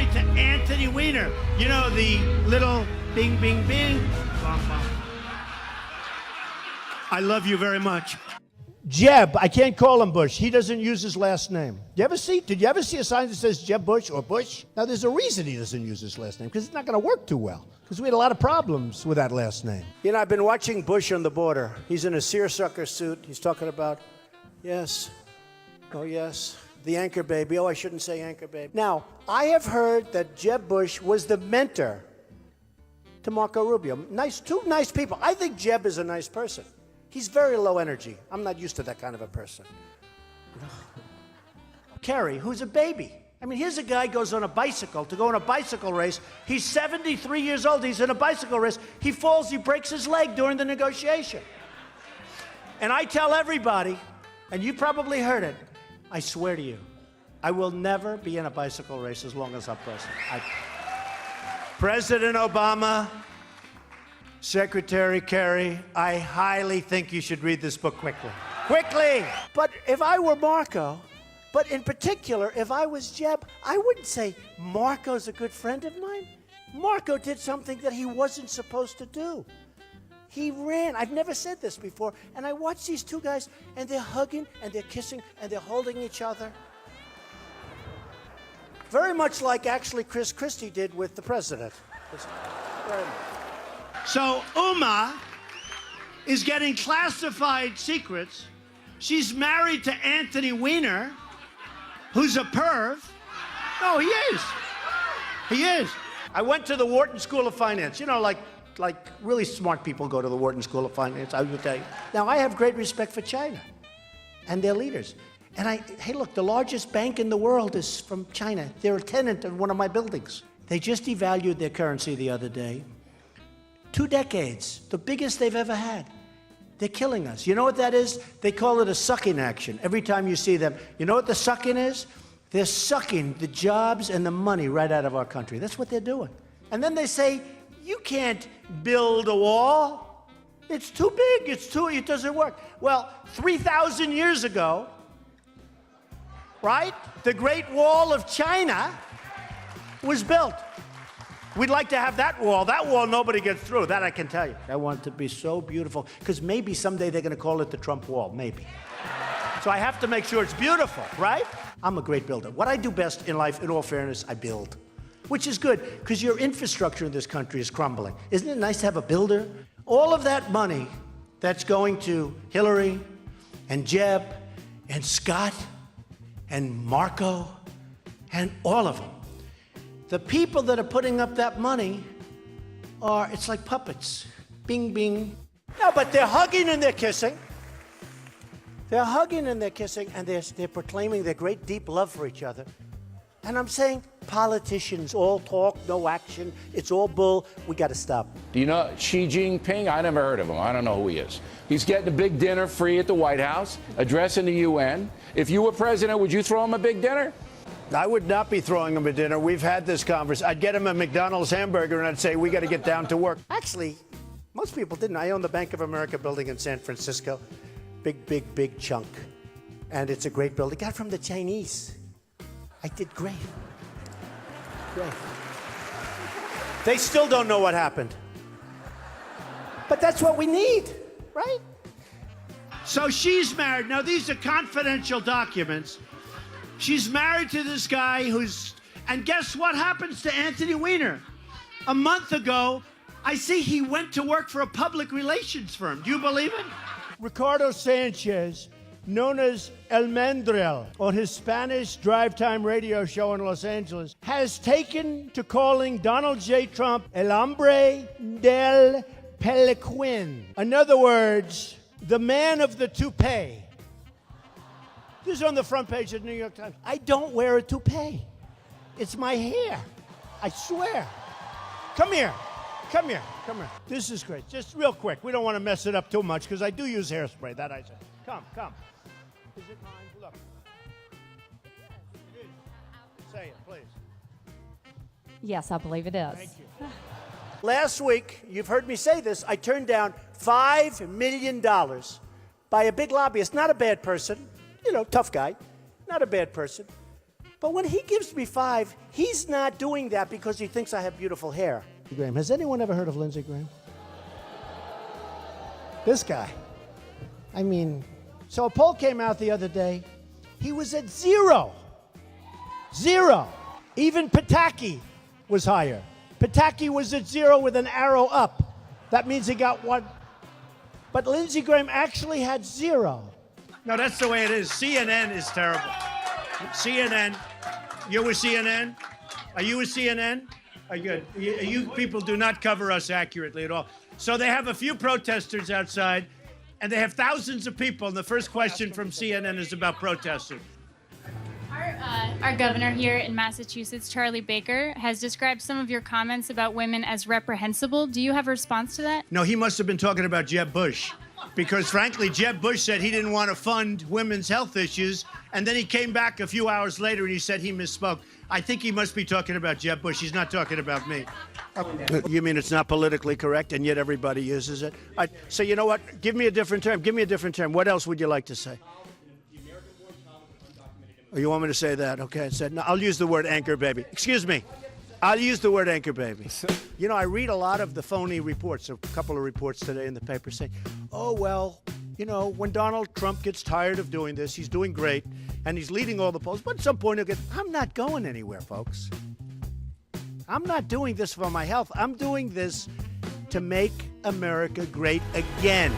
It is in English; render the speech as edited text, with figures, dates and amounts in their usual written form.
married to Anthony Weiner. You know, the little bing, bing, bing. Bum, bum. I love you very much. Jeb, I can't call him Bush. He doesn't use his last name. Did you ever see a sign that says Jeb Bush or Bush? Now, there's a reason he doesn't use his last name, because it's not going to work too well, because we had a lot of problems with that last name. You know, I've been watching Bush on the border. He's in a seersucker suit. He's talking about, yes, oh, yes, the anchor baby. Oh, I shouldn't say anchor baby. Now, I have heard that Jeb Bush was the mentor to Marco Rubio. Two nice people. I think Jeb is a nice person. He's very low energy. I'm not used to that kind of a person. Kerry, who's a baby. I mean, here's a guy goes on a bicycle to go on a bicycle race. He's 73 years old. He's in a bicycle race. He falls. He breaks his leg during the negotiation. And I tell everybody, and you probably heard it, I swear to you, I will never be in a bicycle race as long as I'm president. President Obama, Secretary Kerry, I highly think you should read this book quickly. Quickly! But if I were Marco, but in particular, if I was Jeb, I wouldn't say Marco's a good friend of mine. Marco did something that he wasn't supposed to do. He ran. I've never said this before. And I watch these two guys, and they're hugging, and they're kissing, and they're holding each other. Very much like, actually, Chris Christie did with the president. Very much. So Uma is getting classified secrets. She's married to Anthony Weiner, who's a perv. No, he is. He is. I went to the Wharton School of Finance. You know, like really smart people go to the Wharton School of Finance, I would tell you. Now, I have great respect for China and their leaders. And hey, look, the largest bank in the world is from China. They're a tenant of one of my buildings. They just devalued their currency the other day. 2 decades, the biggest they've ever had. They're killing us. You know what that is? They call it a sucking action. Every time you see them, you know what the sucking is? They're sucking the jobs and the money right out of our country. That's what they're doing. And then they say, you can't build a wall. It's too big. It doesn't work. Well, 3,000 years ago, right? The Great Wall of China was built. We'd like to have that wall. That wall, nobody gets through. That I can tell you. I want it to be so beautiful, because maybe someday they're going to call it the Trump Wall. Maybe. So I have to make sure it's beautiful, right? I'm a great builder. What I do best in life, in all fairness, I build. Which is good, because your infrastructure in this country is crumbling. Isn't it nice to have a builder? All of that money that's going to Hillary and Jeb and Scott and Marco and all of them, the people that are putting up that money it's like puppets. Bing, bing. No, but they're hugging and they're kissing. They're hugging and they're kissing, and they're proclaiming their great deep love for each other. And I'm saying, politicians, all talk, no action. It's all bull. We got to stop. Do you know Xi Jinping? I never heard of him. I don't know who he is. He's getting a big dinner free at the White House, addressing the UN. If you were president, would you throw him a big dinner? I would not be throwing him a dinner. We've had this conversation. I'd get him a McDonald's hamburger, and I'd say, we got to get down to work. Actually, most people didn't. I own the Bank of America building in San Francisco. Big, big, big chunk. And it's a great building. Got it from the Chinese. I did great. Great. They still don't know what happened. But that's what we need, right? So she's married. Now, these are confidential documents. She's married to this guy and guess what happens to Anthony Weiner? A month ago, I see he went to work for a public relations firm. Do you believe it? Ricardo Sanchez, known as El Mandril, on his Spanish drive time radio show in Los Angeles, has taken to calling Donald J. Trump El Hombre del Pelequin. In other words, the man of the toupee. This is on the front page of the New York Times. I don't wear a toupee. It's my hair. I swear. Come here. Come here. Come here. This is great. Just real quick. We don't want to mess it up too much, because I do use hairspray. That I said. Come. Is it mine? Look. It is. Say it, please. Yes, I believe it is. Thank you. Last week, you've heard me say this, I turned down $5 million by a big lobbyist, not a bad person, you know, tough guy, not a bad person, But when he gives me 5, he's not doing that because he thinks I have beautiful hair. Graham, has anyone ever heard of Lindsey Graham? This guy. I mean, so a poll came out the other day. He was at 0. 0. Even Pataki was higher. Pataki was at 0 with an arrow up. That means he got 1. But Lindsey Graham actually had 0. No, that's the way it is. CNN is terrible. CNN. You're with CNN? Are you with CNN? Are you, you people do not cover us accurately at all. So they have a few protesters outside, and they have thousands of people. And the first question from CNN is about protesters. Our governor here in Massachusetts, Charlie Baker, has described some of your comments about women as reprehensible. Do you have a response to that? No, he must have been talking about Jeb Bush. Because frankly, Jeb Bush said he didn't want to fund women's health issues. And then he came back a few hours later and he said he misspoke. I think he must be talking about Jeb Bush. He's not talking about me. You mean it's not politically correct and yet everybody uses it? So you know what? Give me a different term. Give me a different term. What else would you like to say? Oh, you want me to say that? Okay. I said, no, I'll use the word anchor baby. Excuse me. I'll use the word anchor baby. You know, I read a lot of the phony reports, a couple of reports today in the paper saying, oh, well, you know, when Donald Trump gets tired of doing this, he's doing great, and he's leading all the polls, but at some point he'll get, I'm not going anywhere, folks. I'm not doing this for my health. I'm doing this to make America great again.